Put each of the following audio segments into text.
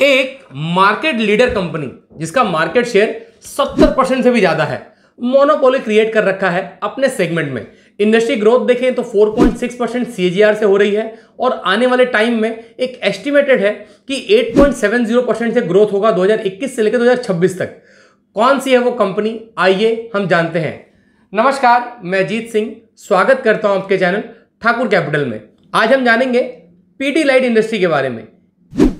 एक market leader company जिसका market share 70% से भी ज्यादा है, मोनोपोली क्रिएट कर रखा है अपने सेगमेंट में। इंडस्ट्री ग्रोथ देखें तो 4.6% CAGR से हो रही है और आने वाले टाइम में एक एस्टिमेटेड है कि 8.70% से ग्रोथ होगा 2021 से लेकर 2026 तक। कौन सी है वो कंपनी, आइए हम जानते हैं। नमस्कार, मैं जीत सिंह स्वागत करता हूं आपके चैनल ठाकुर कैपिटल में। आज हम जानेंगे पीडीलाइट इंडस्ट्री के बारे में।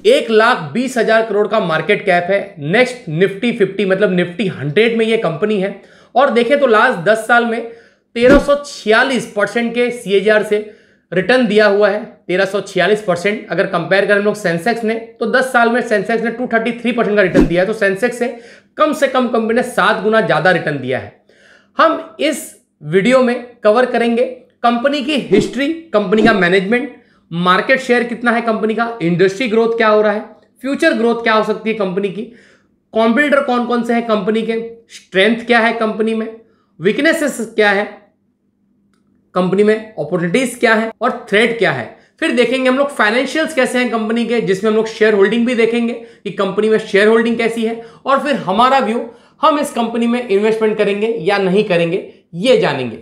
1,20,000 करोड़ का मार्केट कैप है। नेक्स्ट निफ्टी 50 मतलब निफ्टी 100 में ये कंपनी है और देखें तो लास्ट 10 साल में 1346% के CAGR से रिटर्न दिया हुआ है। 1346% अगर कंपेयर करें हम लोग सेंसेक्स ने तो 10 साल में सेंसेक्स ने 233% का रिटर्न दिया है, तो सेंसेक्स से कम कंपनी ने 7 गुना ज्यादा रिटर्न दिया है। हम इस वीडियो में कवर करेंगे कंपनी की हिस्ट्री, कंपनी का मैनेजमेंट, मार्केट शेयर कितना है कंपनी का, इंडस्ट्री ग्रोथ क्या हो रहा है, फ्यूचर ग्रोथ क्या हो सकती है कंपनी की, कॉम्पिटिटर कौन कौन से हैं कंपनी के, स्ट्रेंथ क्या है कंपनी में, वीकनेसेस क्या है कंपनी में, अपॉर्चुनिटीज क्या है और थ्रेट क्या है। फिर देखेंगे हम लोग फाइनेंशियल्स कैसे हैं कंपनी के, जिसमें हम लोग शेयर होल्डिंग भी देखेंगे कि कंपनी में शेयर होल्डिंग कैसी है, और फिर हमारा व्यू, हम इस कंपनी में इन्वेस्टमेंट करेंगे या नहीं करेंगे ये जानेंगे।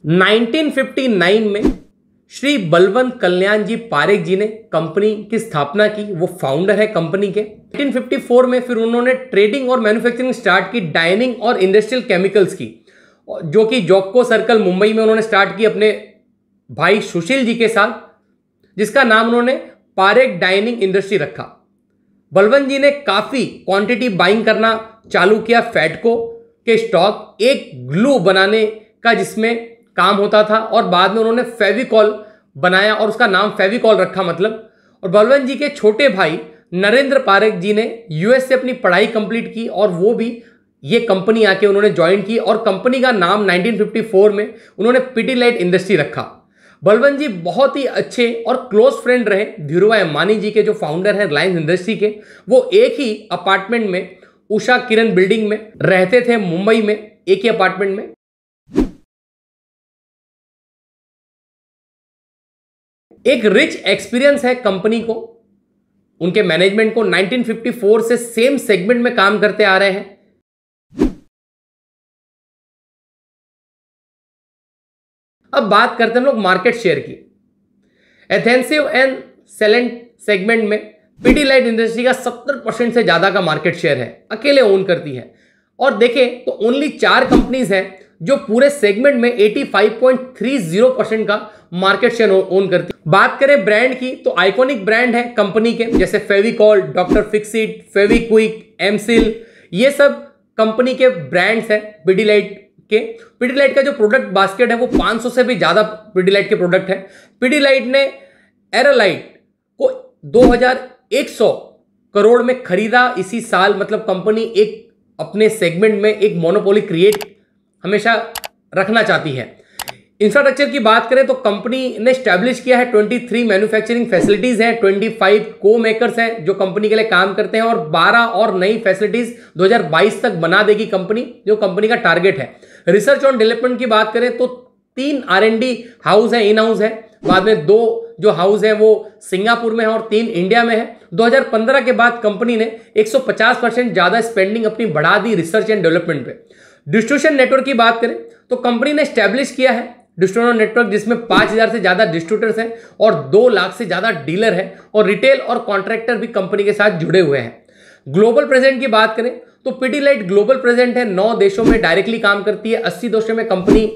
1959 में श्री बलवंत कल्याण जी पारेख जी ने कंपनी की स्थापना की, वो फाउंडर है कंपनी के। 1954 में फिर उन्होंने ट्रेडिंग और मैन्युफैक्चरिंग स्टार्ट की, डाइनिंग और इंडस्ट्रियल केमिकल्स की, जो कि जोको सर्कल मुंबई में उन्होंने स्टार्ट की अपने भाई सुशील जी के साथ, जिसका नाम उन्होंने पारेख डाइनिंग इंडस्ट्री रखा। बलवंत जी ने काफी क्वांटिटी बाइंग करना चालू किया फैटको के स्टॉक, एक ग्लू बनाने का जिसमें काम होता था, और बाद में उन्होंने फेविकॉल बनाया और उसका नाम फेविकॉल रखा मतलब। और बलवंत जी के छोटे भाई नरेंद्र पारेख जी ने यूएस से अपनी पढ़ाई कंप्लीट की और वो भी ये कंपनी आके उन्होंने ज्वाइन की और कंपनी का नाम 1954 में उन्होंने पीडीलाइट इंडस्ट्री रखा। बलवंत जी बहुत ही अच्छे और क्लोज फ्रेंड रहे धीरूभाई अंबानी जी के, जो फाउंडर हैं रिलायंस इंडस्ट्री के। वो एक ही अपार्टमेंट में उषा किरण बिल्डिंग में रहते थे मुंबई में, एक ही अपार्टमेंट में। एक रिच एक्सपीरियंस है कंपनी को, उनके मैनेजमेंट को। 1954 से सेम सेगमेंट में काम करते आ रहे हैं। अब बात करते हैं हम लोग मार्केट शेयर की। एथेंसिव एंड सेलेंट सेगमेंट में पीडीलाइट इंडस्ट्री का 70% से ज्यादा का मार्केट शेयर है, अकेले ओन करती है। और देखें तो ओनली 4 कंपनीज हैं जो पूरे सेगमेंट में 85.30% का मार्केट शेयर ओन करती है। बात करें ब्रांड की तो आइकॉनिक ब्रांड है कंपनी के, जैसे फेविकॉल, डॉक्टर फिक्सिट, फेविक्विक, एमसिल, ये सब कंपनी के ब्रांड्स हैं पीडीलाइट के। पीडीलाइट का जो प्रोडक्ट बास्केट है वो 500 से भी ज्यादा पीडीलाइट के प्रोडक्ट है। पीडीलाइट ने एरोलाइट को 2100 करोड़ में खरीदा इसी साल, मतलब कंपनी एक अपने सेगमेंट में एक मोनोपोली क्रिएट हमेशा रखना चाहती है। इंफ्रास्ट्रक्चर की बात करें तो कंपनी ने स्टैब्लिश किया है 23 मैन्युफैक्चरिंग फैसिलिटीज हैं, 25 को मेकर्स हैं जो कंपनी के लिए काम करते हैं, और 12 और नई फैसिलिटीज 2022 तक बना देगी कंपनी, जो कंपनी का टारगेट है। रिसर्च और डेवलपमेंट की बात करें तो 3 R&D हाउस है, इन हाउस है, बाद में 2 जो हाउस है वो सिंगापुर में है और 3 इंडिया में है। 2015 के बाद कंपनी ने 150% ज्यादा स्पेंडिंग अपनी बढ़ा दी रिसर्च एंड डेवलपमेंट पे। डिस्ट्रीब्यूशन नेटवर्क की बात करें तो कंपनी ने स्टैब्लिश किया है डिस्ट्रीब्यूटर नेटवर्क, जिसमें 5000 से ज्यादा डिस्ट्रीब्यूटर्स हैं और 2 लाख से ज्यादा डीलर हैं, और रिटेल और कॉन्ट्रैक्टर भी कंपनी के साथ जुड़े हुए हैं। ग्लोबल प्रेजेंट की बात करें तो पीडीलाइट ग्लोबल प्रेजेंट है, 9 देशों में डायरेक्टली काम करती है, 80 देशों में कंपनी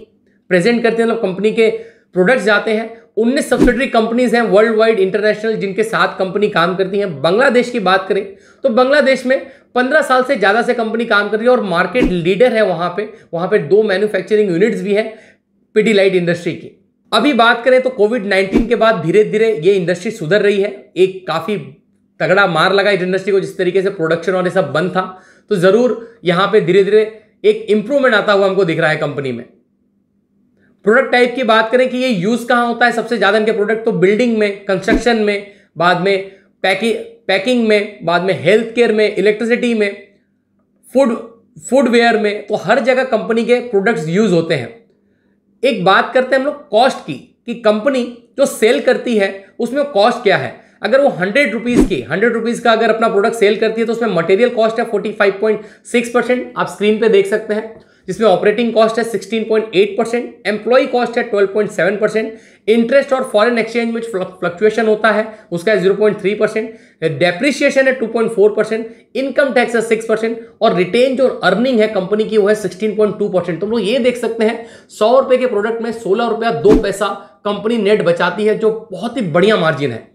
प्रेजेंट करती है, मतलब कंपनी के प्रोडक्ट्स जाते हैं। 19 सब्सिडरी कंपनीज हैं वर्ल्ड वाइड इंटरनेशनल जिनके साथ कंपनी काम करती है। बांग्लादेश की बात करें तो बांग्लादेश में 15 साल से ज्यादा से कंपनी काम कर रही है और मार्केट लीडर है वहां पे 2 मैन्युफैक्चरिंग यूनिट्स भी है पीडीलाइट इंडस्ट्री की। अभी बात करें तो कोविड-19 के बाद धीरे धीरे ये इंडस्ट्री सुधर रही है। एक काफी तगड़ा मार लगा इस इंडस्ट्री को, जिस तरीके से प्रोडक्शन और ये सब बंद था, तो जरूर यहां पे धीरे धीरे एक इंप्रूवमेंट आता हुआ हमको दिख रहा है कंपनी में। प्रोडक्ट टाइप की बात करें कि ये यूज कहां होता है सबसे ज्यादा इनके प्रोडक्ट, तो बिल्डिंग में, कंस्ट्रक्शन में, बाद में पैकिंग में, बाद में हेल्थ केयर में, इलेक्ट्रिसिटी में, फूडवेयर में, तो हर जगह कंपनी के प्रोडक्ट्स यूज होते हैं। एक बात करते हैं हम लोग कॉस्ट की कि कंपनी जो सेल करती है उसमें कॉस्ट क्या है। अगर वो 100 रुपीज का अगर अपना प्रोडक्ट सेल करती है तो उसमें मटेरियल कॉस्ट है 45.6%, आप स्क्रीन पे देख सकते हैं, जिसमें ऑपरेटिंग कॉस्ट है 16.8%, एम्प्लॉय कॉस्ट है 12.7%, इंटरेस्ट और फॉरेन एक्सचेंज में फ्लक्चुएशन होता है उसका है 0.3%, डेप्रिसिएशन है 2.4%, इनकम टैक्स है 6% और रिटेन जो अर्निंग है कंपनी की वो है 16.2%। तो हम लोग ये देख सकते हैं 100 रुपए के प्रोडक्ट में 16 रुपया 2 पैसा कंपनी नेट बचाती है, जो बहुत ही बढ़िया मार्जिन है।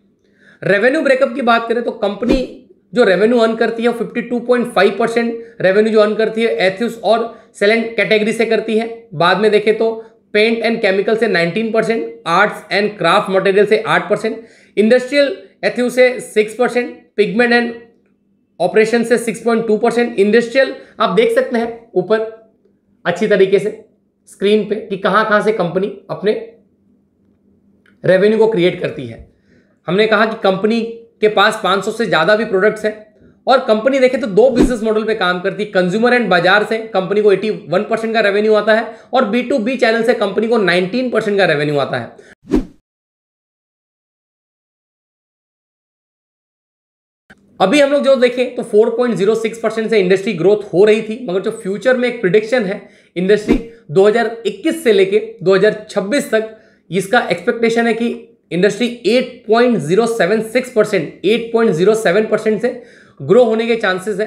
रेवेन्यू ब्रेकअप की बात करें तो कंपनी जो रेवेन्यू अर्न करती है 52.5% रेवेन्यू जो अर्न करती है एथ्यूस और सेलेंट कैटेगरी से करती है। बाद में देखें तो पेंट एंड केमिकल से 19%, आर्ट्स एंड क्राफ्ट मटेरियल से 8%, इंडस्ट्रियल एथ्यूस से 6%, पिगमेंट एंड ऑपरेशन से 6.2%। इंडस्ट्रियल आप देख सकते हैं ऊपर अच्छी तरीके से स्क्रीन पे कि कहां कहां से कंपनी अपने रेवेन्यू को क्रिएट करती है। हमने कहा कि कंपनी के पास 500 से ज्यादा भी प्रोडक्ट्स हैं और कंपनी देखें तो 2 बिजनेस मॉडल पे काम करती है। कंज्यूमर एंड बाजार से कंपनी को 81% का रेवेन्यू आता है और B2B चैनल से कंपनी को 19% का रेवेन्यू आता है। अभी हम लोग जो देखें तो 4.06% से इंडस्ट्री ग्रोथ हो रही थी, मगर जो फ्यूचर में एक प्रिडिक्शन है इंडस्ट्री 2021 से लेके 2026 तक, इसका एक्सपेक्टेशन है कि इंडस्ट्री 8.07% से ग्रो होने के चांसेस है।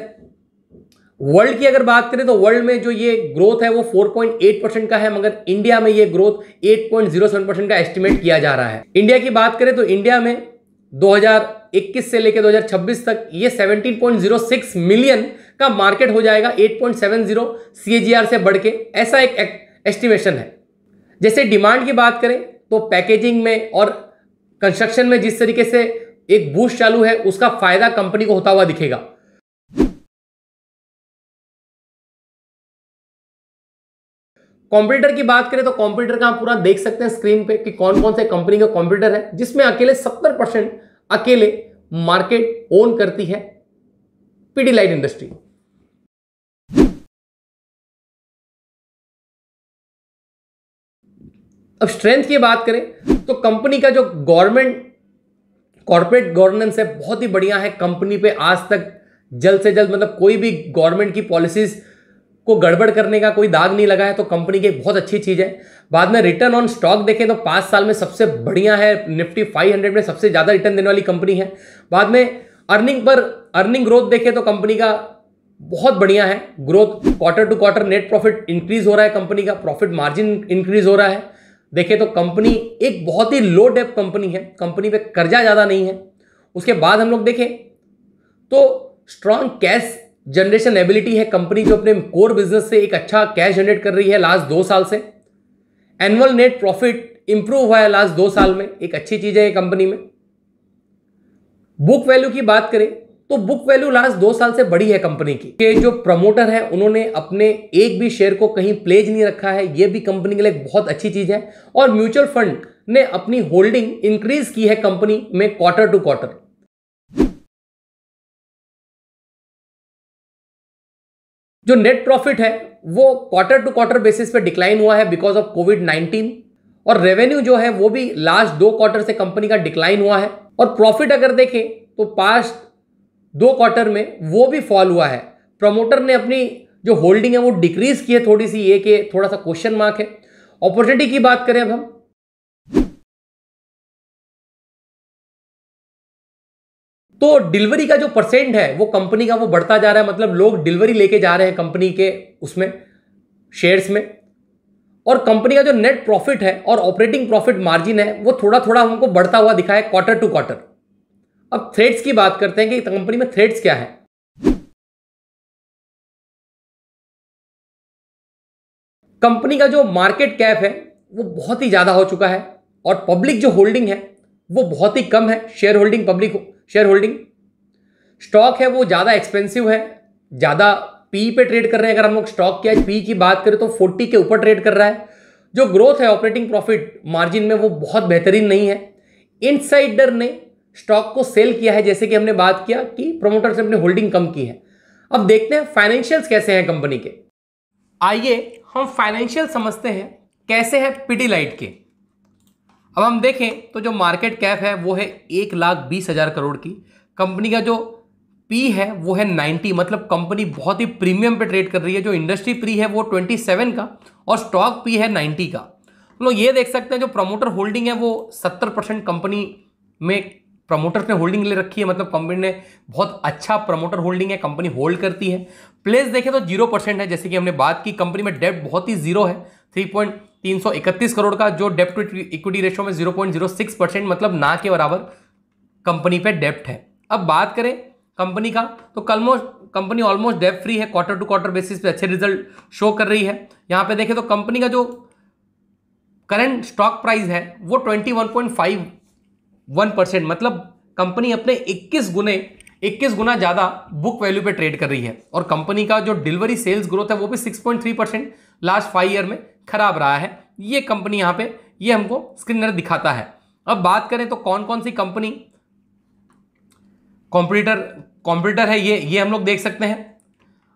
वर्ल्ड की अगर बात करें तो वर्ल्ड में जो ये ग्रोथ है वो 4.8% का है, मगर इंडिया में ये ग्रोथ 8.07% का एस्टिमेट किया जा रहा है। इंडिया की बात करें तो इंडिया में 2021 से लेकर 2026 तक ये 17.06 मिलियन का मार्केट हो जाएगा 8.70 CAGR से बढ़ के, ऐसा एक एस्टिमेशन है। जैसे डिमांड की बात करें तो पैकेजिंग में और कंस्ट्रक्शन में जिस तरीके से एक बूस्ट चालू है उसका फायदा कंपनी को होता हुआ दिखेगा। कॉम्पिटिटर की बात करें तो कॉम्पिटिटर का आप पूरा देख सकते हैं स्क्रीन पे कि कौन कौन से कंपनी के कॉम्पिटिटर है, जिसमें अकेले 70% अकेले मार्केट ओन करती है पीडीलाइट इंडस्ट्री। अब स्ट्रेंथ की बात करें तो कंपनी का जो कॉर्पोरेट गवर्नेंस है बहुत ही बढ़िया है। कंपनी पे आज तक जल्द से जल्द मतलब कोई भी गवर्नमेंट की पॉलिसीज को गड़बड़ करने का कोई दाग नहीं लगा है, तो कंपनी की बहुत अच्छी चीज है। बाद में रिटर्न ऑन स्टॉक देखें तो 5 साल में सबसे बढ़िया है, निफ्टी 500 में सबसे ज्यादा रिटर्न देने वाली कंपनी है। बाद में अर्निंग ग्रोथ देखें तो कंपनी का बहुत बढ़िया है growth, quarter to quarter net profit increase हो रहा है, कंपनी का प्रॉफिट मार्जिन इंक्रीज हो रहा है। देखें तो कंपनी एक बहुत ही लो डेप कंपनी है, कंपनी पे कर्जा ज्यादा नहीं है। उसके बाद हम लोग देखें तो स्ट्रॉन्ग कैश जनरेशन एबिलिटी है कंपनी, जो अपने कोर बिजनेस से एक अच्छा कैश जनरेट कर रही है लास्ट 2 साल से। एनुअल नेट प्रॉफिट इंप्रूव हुआ है लास्ट 2 साल में, एक अच्छी चीज है कंपनी में। बुक वैल्यू की बात करें तो बुक वैल्यू लास्ट 2 साल से बढ़ी है कंपनी की। के जो प्रमोटर है उन्होंने अपने एक भी शेयर को कहीं प्लेज नहीं रखा है, यह भी कंपनी के लिए बहुत अच्छी चीज है। और म्यूचुअल फंड ने अपनी होल्डिंग इंक्रीज की है कंपनी में क्वार्टर टू क्वार्टर। जो नेट प्रॉफिट है वो क्वार्टर टू क्वार्टर बेसिस पे डिक्लाइन हुआ है बिकॉज ऑफ कोविड-19, और रेवेन्यू जो है वो भी लास्ट 2 क्वार्टर से कंपनी का डिक्लाइन हुआ है। और प्रॉफिट अगर देखें तो पास्ट 2 क्वार्टर में वो भी फॉल हुआ है। प्रमोटर ने अपनी जो होल्डिंग है वो डिक्रीज की है थोड़ी सी, ये कि थोड़ा सा क्वेश्चन मार्क है। अपॉर्चुनिटी की बात करें अब हम, तो डिलीवरी का जो परसेंट है वो कंपनी का वो बढ़ता जा रहा है, मतलब लोग डिलीवरी लेके जा रहे हैं कंपनी के उसमें शेयर्स में। और कंपनी का जो नेट प्रॉफिट है और ऑपरेटिंग प्रॉफिट मार्जिन है वो थोड़ा थोड़ा हमको बढ़ता हुआ दिखा है क्वार्टर टू क्वार्टर। अब थ्रेड्स की बात करते हैं कि कंपनी में थ्रेड्स क्या है। कंपनी का जो मार्केट कैप है वो बहुत ही ज्यादा हो चुका है और पब्लिक जो होल्डिंग है वो बहुत ही कम है। Share holding, public share holding, stock है वो ज्यादा एक्सपेंसिव है, ज्यादा पी पे ट्रेड कर रहे हैं। अगर हम लोग स्टॉक की पी की बात करें तो 40 के ऊपर ट्रेड कर रहा है। जो ग्रोथ है ऑपरेटिंग प्रॉफिट मार्जिन में वो बहुत बेहतरीन नहीं है। इनसाइडर ने स्टॉक को सेल किया है, जैसे कि हमने बात किया कि प्रमोटर से अपनी होल्डिंग कम की है। अब देखते हैं फाइनेंशियल्स कैसे हैं कंपनी के। आइए हम फाइनेंशियल समझते हैं कैसे है पीडीलाइट के। अब हम देखें तो जो मार्केट कैप है वो है 1,20,000 करोड़ की। कंपनी का जो पी है वो है 90, मतलब कंपनी बहुत ही प्रीमियम पे ट्रेड कर रही है। जो इंडस्ट्री पी है वो 27 का और स्टॉक पी है 90 का। हम लोग ये देख सकते हैं जो प्रमोटर होल्डिंग है वो 70% कंपनी में प्रमोटर्स ने होल्डिंग ले रखी है, मतलब कंपनी ने बहुत अच्छा प्रमोटर होल्डिंग है, कंपनी होल्ड करती है। प्लेस देखें तो 0% है, जैसे कि हमने बात की कंपनी में डेब्ट बहुत ही जीरो है, 331 करोड़ का जो डेब्ट टू इक्विटी रेशियो में 0.06%, मतलब ना के बराबर कंपनी पे डेब्ट है। अब बात करें कंपनी का तो कंपनी ऑलमोस्ट डेब्ट फ्री है, क्वार्टर टू क्वार्टर बेसिस पे अच्छे रिजल्ट शो कर रही है। यहां पे देखें तो कंपनी का जो करंट स्टॉक प्राइस है वो 21.51%, मतलब कंपनी अपने 21 गुना ज्यादा बुक वैल्यू पे ट्रेड कर रही है। और कंपनी का जो डिलीवरी सेल्स ग्रोथ है वो भी 6.3% लास्ट 5 ईयर में खराब रहा है। ये कंपनी यहां पे ये हमको स्क्रीन पर दिखाता है। अब बात करें तो कौन कौन सी कंपनी कॉम्पिटिटर है ये हम लोग देख सकते हैं।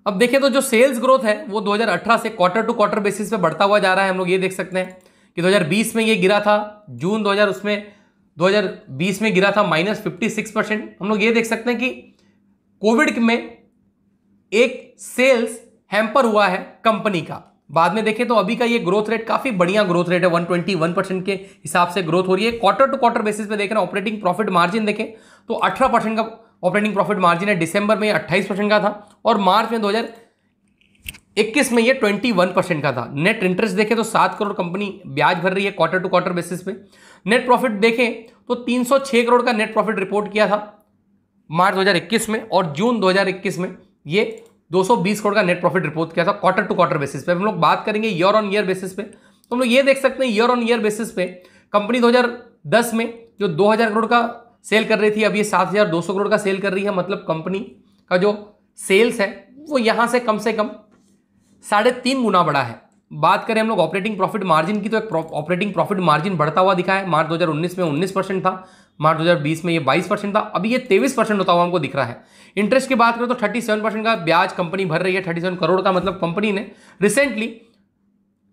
अब देखें तो जो सेल्स ग्रोथ है वो 2018 से क्वार्टर टू क्वार्टर बेसिस पे बढ़ता हुआ जा रहा है। हम लोग ये देख सकते हैं कि 2020 में ये गिरा था, जून 2020 में गिरा था -56%। हम लोग ये देख सकते हैं कि कोविड में एक सेल्स हैम्पर हुआ है कंपनी का। बाद में देखें तो अभी का ये ग्रोथ रेट काफी बढ़िया ग्रोथ रेट है, 121% के हिसाब से ग्रोथ हो रही है। क्वार्टर टू क्वार्टर बेसिस पे देख रहे हैं ऑपरेटिंग प्रॉफिट मार्जिन देखें तो 18% का ऑपरेटिंग प्रॉफिट मार्जिन है। दिसंबर में ये 28% का था और मार्च में 2021 में ये 21% का था। नेट इंटरेस्ट देखें तो 7 करोड़ कंपनी ब्याज भर रही है क्वार्टर टू क्वार्टर बेसिस पे। नेट प्रॉफिट देखें तो 306 करोड़ का नेट प्रॉफिट रिपोर्ट किया था मार्च 2021 में, और जून 2021 में ये 220 करोड़ का नेट प्रॉफिट रिपोर्ट किया था क्वार्टर टू क्वार्टर बेसिस पे। हम लोग बात करेंगे ईयर ऑन ईयर बेसिस पे तो हम लोग ये देख सकते हैं ईयर ऑन ईयर बेसिस पे कंपनी 2010 में जो 2000 करोड़ का सेल कर रही थी अब ये 7,200 करोड़ का सेल कर रही है, मतलब कंपनी का जो सेल्स है वो यहां से कम 3.5 गुना बढ़ा है। बात करें हम लोग ऑपरेटिंग प्रॉफिट मार्जिन की तो एक ऑपरेटिंग प्रॉफिट मार्जिन बढ़ता हुआ दिखा है। मार्च 2019 में 19% था, मार्च 2020 में ये 22% था, अभी ये 23% होता हुआ हमको दिख रहा है। इंटरेस्ट की बात करें तो 37% का ब्याज कंपनी भर रही है, 37 करोड़ का, मतलब कंपनी ने रिसेंटली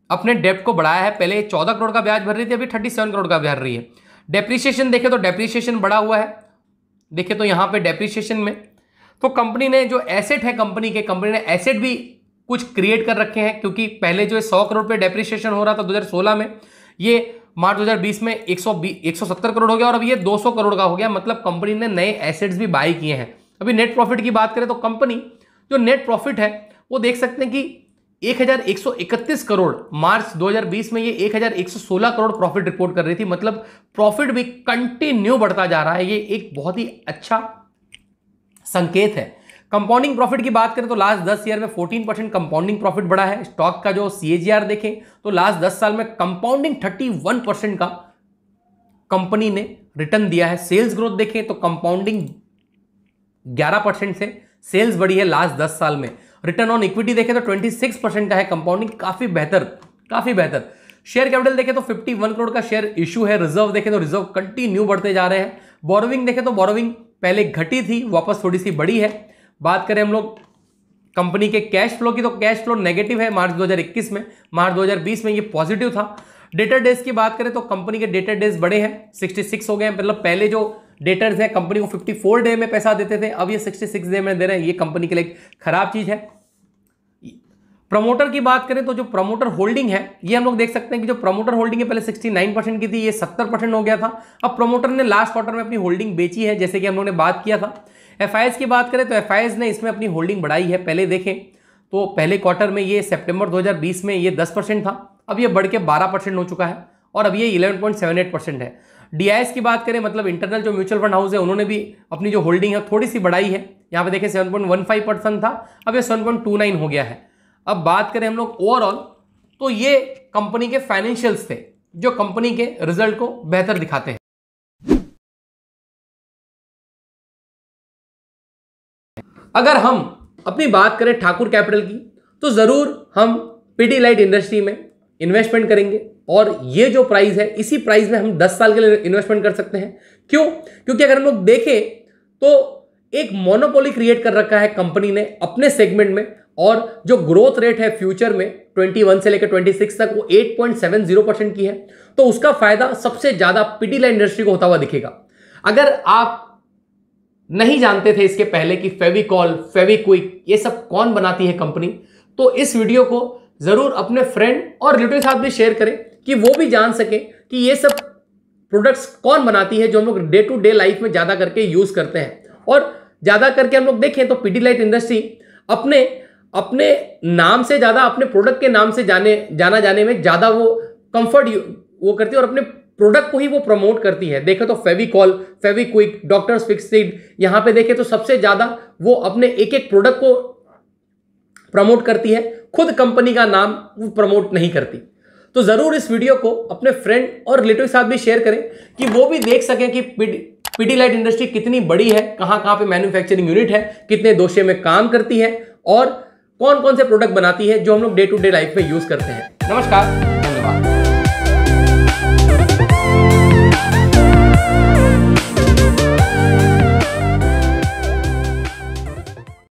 अपने डेब्ट को बढ़ाया है। पहले 14 करोड़ का ब्याज भर रही थी, अभी 37 करोड़ का भर रही है। डेप्रीशिएशन देखें तो डेप्रीशिएशन बढ़ा हुआ है। देखें तो यहां पे डेप्रीशिएशन में तो कंपनी ने जो एसेट है कंपनी ने एसेट भी कुछ क्रिएट कर रखे हैं, क्योंकि पहले जो 100 करोड़ पे डेप्रीशिएशन हो रहा था 2016 में, ये मार्च 2020 में 170 करोड़ हो गया और अब ये 200 करोड़ का हो गया, मतलब कंपनी ने नए एसेट्स भी बाय किए हैं। अभी नेट प्रॉफिट की बात करें तो कंपनी जो नेट प्रॉफिट है वो देख सकते हैं कि 1,131 करोड़, मार्च 2020 में ये 1,116 करोड़ प्रॉफिट रिपोर्ट कर रही थी, मतलब प्रॉफिट भी कंटिन्यू बढ़ता जा रहा है। ये एक बहुत ही अच्छा संकेत है। कंपाउंडिंग प्रॉफिट की बात करें तो लास्ट 10 ईयर में 14% कंपाउंडिंग प्रॉफिट बढ़ा है। स्टॉक का जो CAGR देखें तो लास्ट 10 साल में कंपाउंडिंग 31% का कंपनी ने रिटर्न दिया है। सेल्स ग्रोथ देखें तो कंपाउंडिंग 11% से सेल्स बढ़ी है लास्ट 10 साल में। रिटर्न ऑन इक्विटी देखें तो 26% का है, कंपाउंडिंग काफी बेहतर। शेयर कैपिटल देखें तो 51 करोड़ का शेयर इशू है। रिजर्व देखें तो रिजर्व कंटिन्यू बढ़ते जा रहे हैं। बोरोविंग देखें तो बोरोविंग पहले घटी थी, वापस थोड़ी सी बढ़ी है। बात करें हम लोग कंपनी के कैश फ्लो की तो कैश फ्लो नेगेटिव है मार्च 2021 में, मार्च 2020 में ये पॉजिटिव था। डेटर डेज की बात करें तो कंपनी के डेटर डेज बढ़े हैं, 66 हो गए हैं, मतलब पहले जो डेटर्स हैं कंपनी को 54 डे में पैसा देते थे, अब ये 66 डे में दे रहे हैं। ये कंपनी के लिए खराब चीज है। प्रमोटर की बात करें तो जो प्रमोटर होल्डिंग है ये हम लोग देख सकते हैं कि जो प्रमोटर होल्डिंग है पहले 69% की थी, ये 70% हो गया था। अब प्रमोटर ने लास्ट क्वार्टर में अपनी होल्डिंग बेची है, जैसे कि हम लोगों ने बात किया था। FIS की बात करें तो FIS ने इसमें अपनी होल्डिंग बढ़ाई है। पहले देखें तो पहले क्वार्टर में ये सितंबर 2020 में ये 10% था, अब ये बढ़ के 12% हो चुका है और अब ये 11.78% है। DIS की बात करें मतलब इंटरनल जो म्यूचुअल फंड हाउस है उन्होंने भी अपनी जो होल्डिंग है थोड़ी सी बढ़ाई है। यहाँ पे देखें 7.15% था, अब ये 7.29 हो गया है। अब बात करें हम लोग ओवरऑल तो ये कंपनी के फाइनेंशियल्स थे जो कंपनी के रिजल्ट को बेहतर दिखाते हैं। अगर हम अपनी बात करें ठाकुर कैपिटल की तो जरूर हम पीडीलाइट इंडस्ट्री में इन्वेस्टमेंट करेंगे और ये जो प्राइस है इसी प्राइस में हम 10 साल के लिए इन्वेस्टमेंट कर सकते हैं। क्यों? क्योंकि अगर हम लोग देखें तो एक मोनोपोली क्रिएट कर रखा है कंपनी ने अपने सेगमेंट में, और जो ग्रोथ रेट है फ्यूचर में 21 से लेकर 26 तक वो 8.70% की है, तो उसका फायदा सबसे ज्यादा पिडीलाइट इंडस्ट्री को होता हुआ दिखेगा। अगर आप नहीं जानते थे इसके पहले कि फेविकॉल, फेविक्विक ये सब कौन बनाती है कंपनी, तो इस वीडियो को जरूर अपने फ्रेंड और रिलेटिव के साथ भी शेयर करें कि वो भी जान सके कि ये सब प्रोडक्ट्स कौन बनाती है जो हम लोग डे टू डे लाइफ में ज्यादा करके यूज करते हैं। और ज्यादा करके हम लोग देखें तो पिडीलाइट इंडस्ट्री अपने नाम से ज्यादा अपने प्रोडक्ट के नाम से जाना जाने में ज्यादा वो कंफर्ट वो करती है और अपने प्रोडक्ट को ही वो प्रमोट करती है। देखें तो फेविकॉल, फेविक्विक, डॉक्टर्स फिक्सिड, यहां पे देखें तो सबसे ज्यादा वो अपने एक एक प्रोडक्ट को प्रमोट करती है, खुद कंपनी का नाम वो प्रमोट नहीं करती। तो जरूर इस वीडियो को अपने फ्रेंड और रिलेटिव के साथ भी शेयर करें कि वो भी देख सकें कि पिडीलाइट इंडस्ट्री कितनी बड़ी है, कहां कहां पे मैन्युफैक्चरिंग यूनिट है, कितने दोषे में काम करती है और कौन कौन से प्रोडक्ट बनाती है जो हम लोग डे टू डे लाइफ में यूज करते हैं। नमस्कार।